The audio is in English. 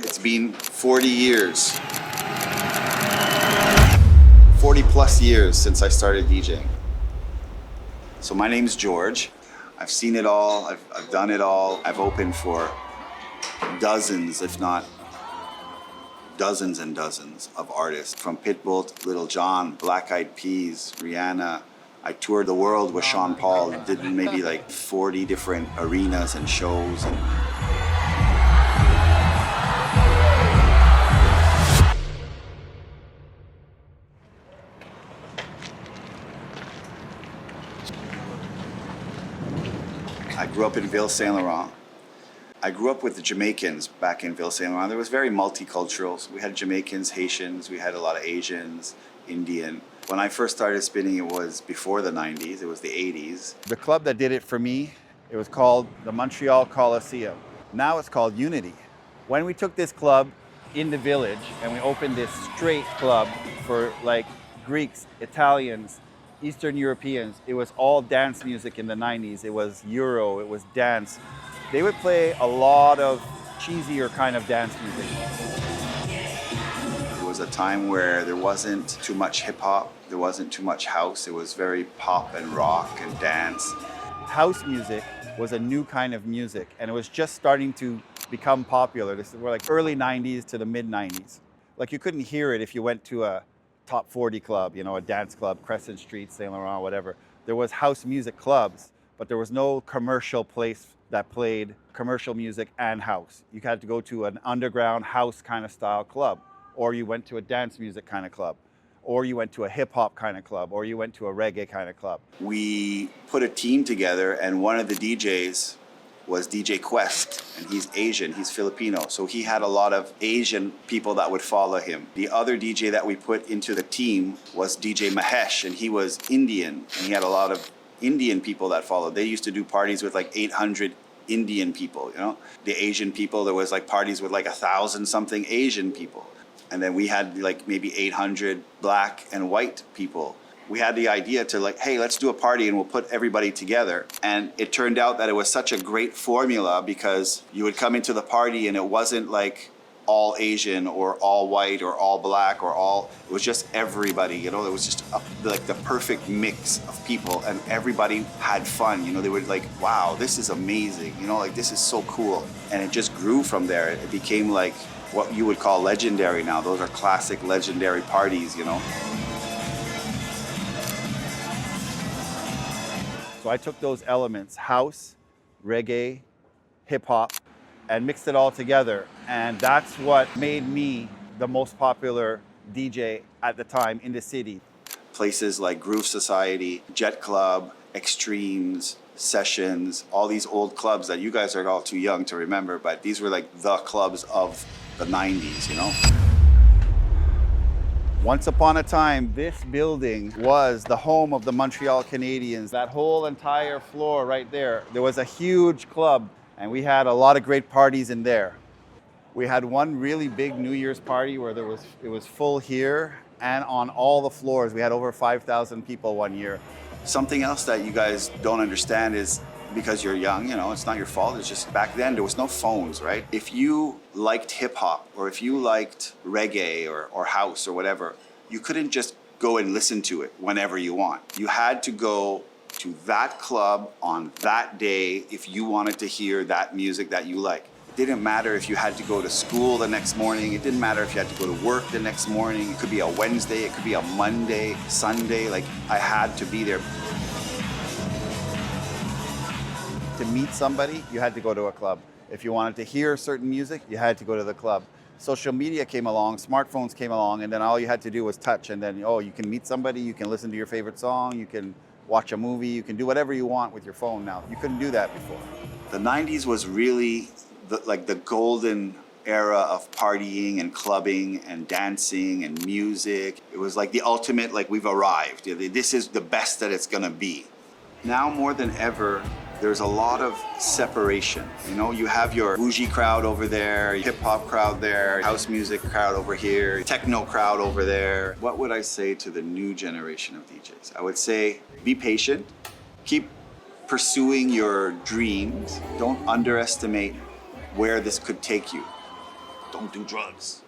It's been 40 years, 40 plus years since I started DJing. So my name's George. I've seen it all, I've done it all. I've opened for dozens, if not dozens and dozens of artists, from Pitbull to Little John, Black Eyed Peas, Rihanna. I toured the world with Sean Paul and did maybe like 40 different arenas and shows. I grew up in Ville Saint Laurent. I grew up with the Jamaicans back in Ville Saint Laurent. It was very multicultural. So we had Jamaicans, Haitians, we had a lot of Asians, Indian. When I first started spinning, it was before the 90s, it was the 80s. The club that did it for me, it was called the Montreal Coliseum. Now it's called Unity. When we took this club in the village and we opened this straight club for like Greeks, Italians, Eastern Europeans, it was all dance music in the 90s. It was Euro, it was dance. They would play a lot of cheesier kind of dance music. It was a time where there wasn't too much hip hop, there wasn't too much house. It was very pop and rock and dance. House music was a new kind of music and it was just starting to become popular. This were like early 90s to the mid 90s. Like you couldn't hear it if you went to a top 40 club, you know, a dance club, Crescent Street, Saint Laurent, whatever. There was house music clubs, but there was no commercial place that played commercial music and house. You had to go to an underground house kind of style club, or you went to a dance music kind of club, or you went to a hip hop kind of club, or you went to a reggae kind of club. We put a team together and one of the DJs was DJ Quest, and he's Asian, he's Filipino, so he had a lot of Asian people that would follow him. The other DJ that we put into the team was DJ Mahesh, and he was Indian, and he had a lot of Indian people that followed. They used to do parties with like 800 Indian people, you know? The Asian people, there was like parties with like 1,000 something Asian people. And then we had like maybe 800 black and white people. We had the idea to like, hey, let's do a party and we'll put everybody together. And it turned out that it was such a great formula because you would come into the party and it wasn't like all Asian or all white or all black or all, it was just everybody, you know, it was just like the perfect mix of people and everybody had fun, you know, they were like, wow, this is amazing, you know, like this is so cool. And it just grew from there. It became like what you would call legendary now. Those are classic legendary parties, you know. So I took those elements, house, reggae, hip hop, and mixed it all together. And that's what made me the most popular DJ at the time in the city. Places like Groove Society, Jet Club, Extremes, Sessions, all these old clubs that you guys are all too young to remember, but these were like the clubs of the 90s, you know? Once upon a time, this building was the home of the Montreal Canadiens. That whole entire floor right there, there was a huge club and we had a lot of great parties in there. We had one really big New Year's party where it was full here and on all the floors. We had over 5,000 people one year. Something else that you guys don't understand is because you're young, you know, it's not your fault. It's just back then there was no phones, right? If you liked hip hop or if you liked reggae or house or whatever, you couldn't just go and listen to it whenever you want. You had to go to that club on that day if you wanted to hear that music that you like. It didn't matter if you had to go to school the next morning. It didn't matter if you had to go to work the next morning. It could be a Wednesday, it could be a Monday, Sunday. Like I had to be there. To meet somebody, you had to go to a club. If you wanted to hear certain music, you had to go to the club. Social media came along, smartphones came along, and then all you had to do was touch, and then, oh, you can meet somebody, you can listen to your favorite song, you can watch a movie, you can do whatever you want with your phone now. You couldn't do that before. The 90s was really the golden era of partying and clubbing and dancing and music. It was like the ultimate, like we've arrived. This is the best that it's gonna be. Now more than ever, there's a lot of separation. You know, you have your bougie crowd over there, hip hop crowd there, house music crowd over here, techno crowd over there. What would I say to the new generation of DJs? I would say, be patient, keep pursuing your dreams. Don't underestimate where this could take you. don't do drugs.